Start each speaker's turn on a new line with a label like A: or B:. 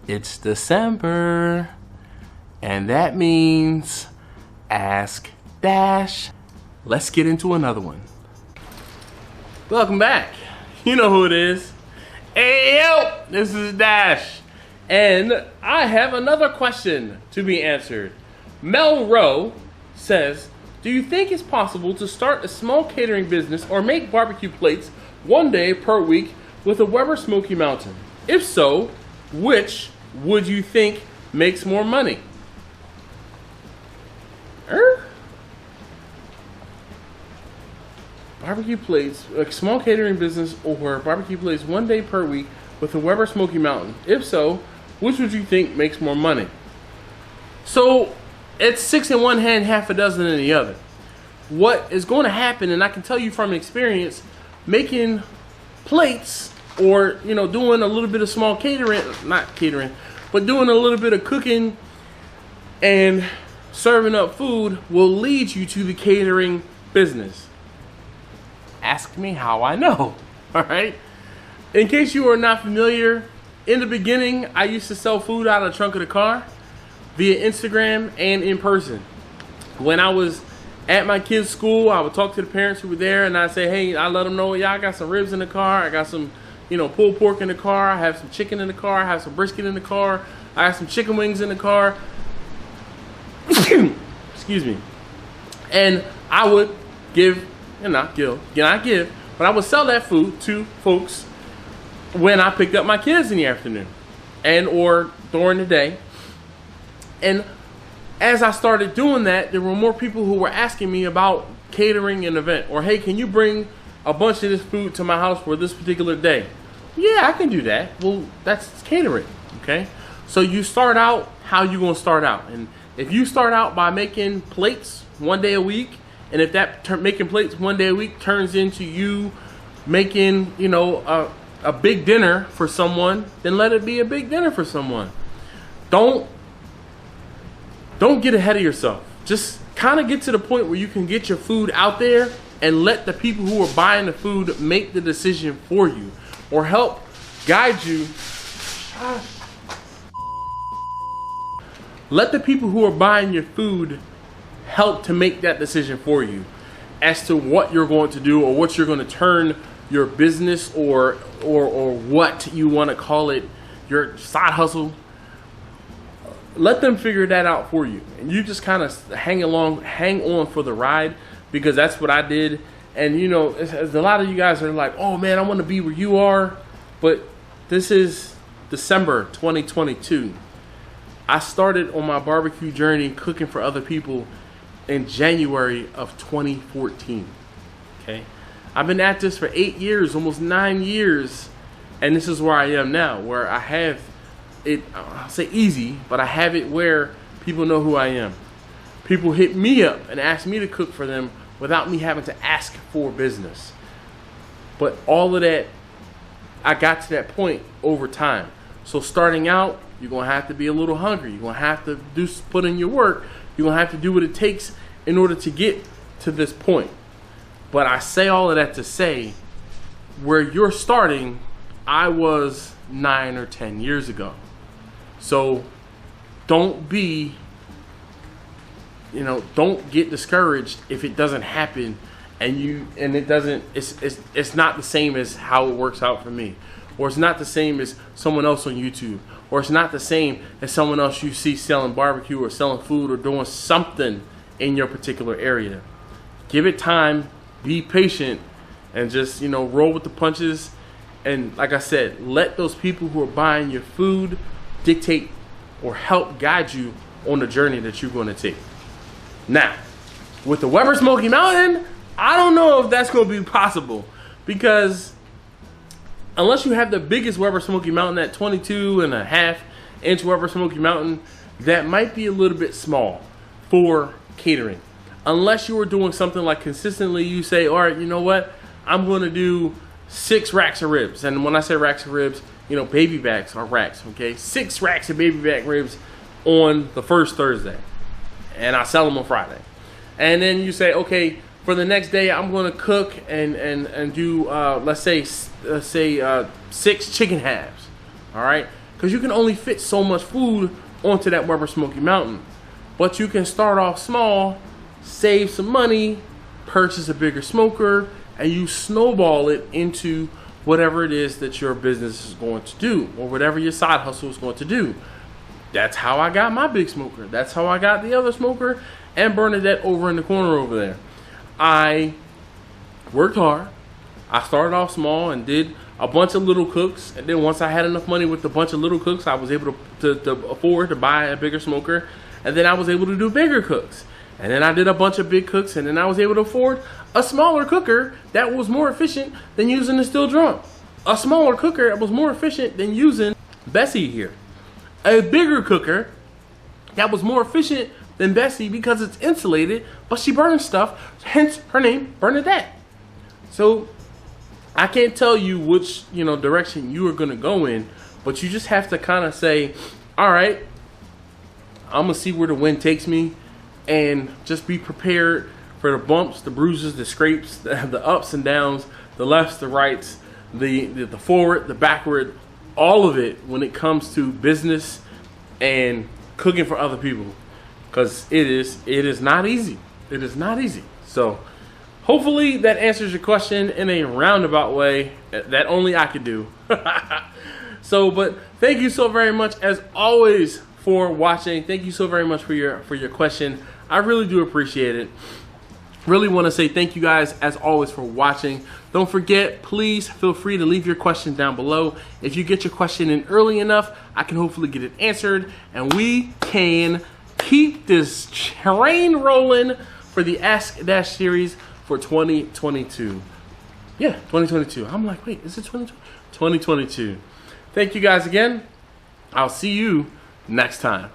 A: It's December, and that means Ask Dash. Let's get into another one. Welcome back. You know who it is. Hey yo, this is Dash, and I have another question to be answered. Mel Rowe says, do you think it's possible to start a small catering business or make barbecue plates one day per week with a Weber Smoky Mountain? If so, which would you think makes more money? Barbecue plates, a small catering business or barbecue plates one day per week with a Weber Smoky Mountain. If so, which would you think makes more money? So it's 6 in one hand, half a dozen in the other. What is going to happen, and I can tell you from experience, making plates or, you know, doing a little bit of small catering, not catering, but doing a little bit of cooking and serving up food will lead you to the catering business. Ask me how I know, all right? In case you are not familiar, in the beginning, I used to sell food out of the trunk of the car via Instagram and in person. When I was at my kids' school, I would talk to the parents who were there, and I'd say, hey, I let them know, yeah, I got some ribs in the car, I got some, you know, pulled pork in the car, I have some chicken in the car, I have some brisket in the car, I have some chicken wings in the car. Excuse me. And I would give, but I would sell that food to folks when I picked up my kids in the afternoon and or during the day. And as I started doing that, there were more people who were asking me about catering an event, or hey, can you bring a bunch of this food to my house for this particular day? Yeah, I can do that. Well, that's catering, okay? So you start out how you gonna start out. And if you start out by making plates one day a week, and if that making plates one day a week turns into you making, you know, a big dinner for someone, then let it be a big dinner for someone. Don't get ahead of yourself. Just kind of get to the point where you can get your food out there and let the people who are buying the food make the decision for you or help guide you. Let the people who are buying your food help to make that decision for you as to what you're going to do or what you're going to turn your business or what you want to call it, your side hustle. Let them figure that out for you, and you just kind of hang on for the ride, because that's what I did. And you know, a lot of you guys are like, oh man, I want to be where you are, but this is December 2022. I started on my barbecue journey cooking for other people in January of 2014. Okay, I've been at this for 8 years, almost 9 years, and this is where I am now, where I have it, I'll say easy, but I have it where people know who I am. People hit me up and ask me to cook for them without me having to ask for business. But all of that, I got to that point over time. So starting out, you're going to have to be a little hungry. You're going to have to put in your work. You're going to have to do what it takes in order to get to this point. But I say all of that to say, where you're starting, I was 9 or 10 years ago. So don't get discouraged if it doesn't happen it's not the same as how it works out for me, or it's not the same as someone else on YouTube, or it's not the same as someone else you see selling barbecue or selling food or doing something in your particular area. Give it time, be patient, and just, you know, roll with the punches. And like I said, let those people who are buying your food dictate or help guide you on the journey that you're going to take. Now, with the Weber Smoky Mountain, I don't know if that's going to be possible, because unless you have the biggest Weber Smoky Mountain, that 22.5-inch Weber Smoky Mountain, that might be a little bit small for catering. Unless you were doing something like consistently, you say, all right, you know what, I'm going to do 6 racks of ribs. And when I say racks of ribs, you know, baby backs are racks, okay? 6 racks of baby back ribs on the first Thursday, and I sell them on Friday. And then you say, okay, for the next day, I'm going to cook and do let's say 6 chicken halves. All right, because you can only fit so much food onto that Weber Smoky Mountain. But you can start off small, save some money, purchase a bigger smoker, and you snowball it into whatever it is that your business is going to do, or whatever your side hustle is going to do. That's how I got my big smoker. That's how I got the other smoker and Bernadette over in the corner over there. I worked hard. I started off small and did a bunch of little cooks, and then once I had enough money with a bunch of little cooks, I was able to afford to buy a bigger smoker, and then I was able to do bigger cooks. And then I did a bunch of big cooks, and then I was able to afford a smaller cooker that was more efficient than using the steel drum. A smaller cooker that was more efficient than using Bessie here. A bigger cooker that was more efficient than Bessie because it's insulated, but she burns stuff, hence her name, Bernadette. So I can't tell you which, direction you are going to go in, but you just have to kind of say, all right, I'm going to see where the wind takes me, and just be prepared for the bumps, the bruises, the scrapes, the ups and downs, the lefts, the rights, the forward, the backward, all of it when it comes to business and cooking for other people, because it is not easy. It is not easy. So hopefully that answers your question in a roundabout way that only I could do. So, but thank you so very much as always for watching. Thank you so very much for your question. I really do appreciate it. Really want to say thank you guys as always for watching. Don't forget, please feel free to leave your question down below. If you get your question in early enough, I can hopefully get it answered, and we can keep this train rolling for the Ask Dash series for 2022. Yeah, 2022. I'm like, wait, is it 2022? Thank you guys again. I'll see you next time.